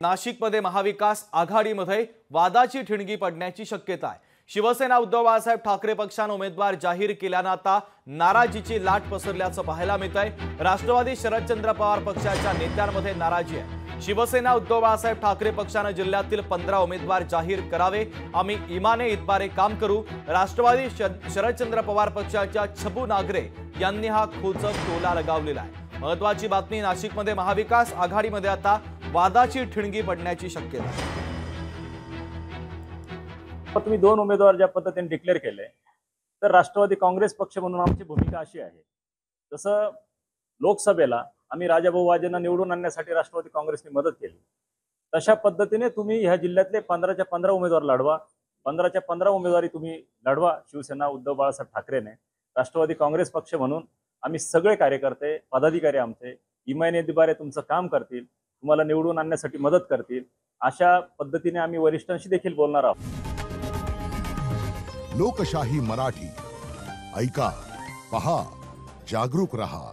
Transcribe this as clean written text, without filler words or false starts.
नाशिकमध्ये महाविकास आघाडीमध्ये वादाची ठिणगी पडण्याची शक्यता आहे। शिवसेना उद्धव बाळासाहेब ठाकरे पक्षाने उमेदवार जाहीर केल्याने आता नाराजीची लाट पसरल्याचं पाहायला मिळतंय। राष्ट्रवादी शरदचंद्र पवार पक्षाच्या नेत्यांमध्ये नाराजी आहे। शिवसेना उद्धव बाळासाहेब ठाकरे पक्षाने जिल्ह्यातील 15 उमेदवार जाहीर करावे, आम्ही इमाने इतबारे काम करू। राष्ट्रवादी शरदचंद्र पवार पक्षाच्या छबू नागरे यांनी हा खोचक टोला लगावलेला आहे। महत्वाची बातमी, नाशिकमध्ये महाविकास आघाडीमध्ये आता वादाची ठिणगी पडण्याची शक्यता आहे। तुम्ही 2 उमेदवार ज्या पद्धतीने डिक्लेअर केले, तर राष्ट्रवादी काँग्रेस पक्ष म्हणून आमची भूमिका अशी आहे, जसं लोकसभेला आम्ही राजाभाऊ वाजेंना निवडून आणण्यासाठी राष्ट्रवादी काँग्रेसने मदत केली, तशा पद्धतीने तुम्ही ह्या जिल्ह्यातले 15च्या 15 उमेदवार लढवा। 15च्या 15 उमेदवारी तुम्ही लढवा। शिवसेना उद्धव बाळासाहेब ठाकरेने, राष्ट्रवादी काँग्रेस पक्ष म्हणून आम्ही सगळे कार्यकर्ते पदाधिकारी आमचे इमाने इतबारे तुमचं काम करतील, तुम्हाला निवडून आणण्यासाठी मदत करतील, अशा पद्धतीने आम्ही वरिष्ठांशी देखील बोलणार आहोत। लोकशाही मराठी ऐका, पहा, जागरूक रहा।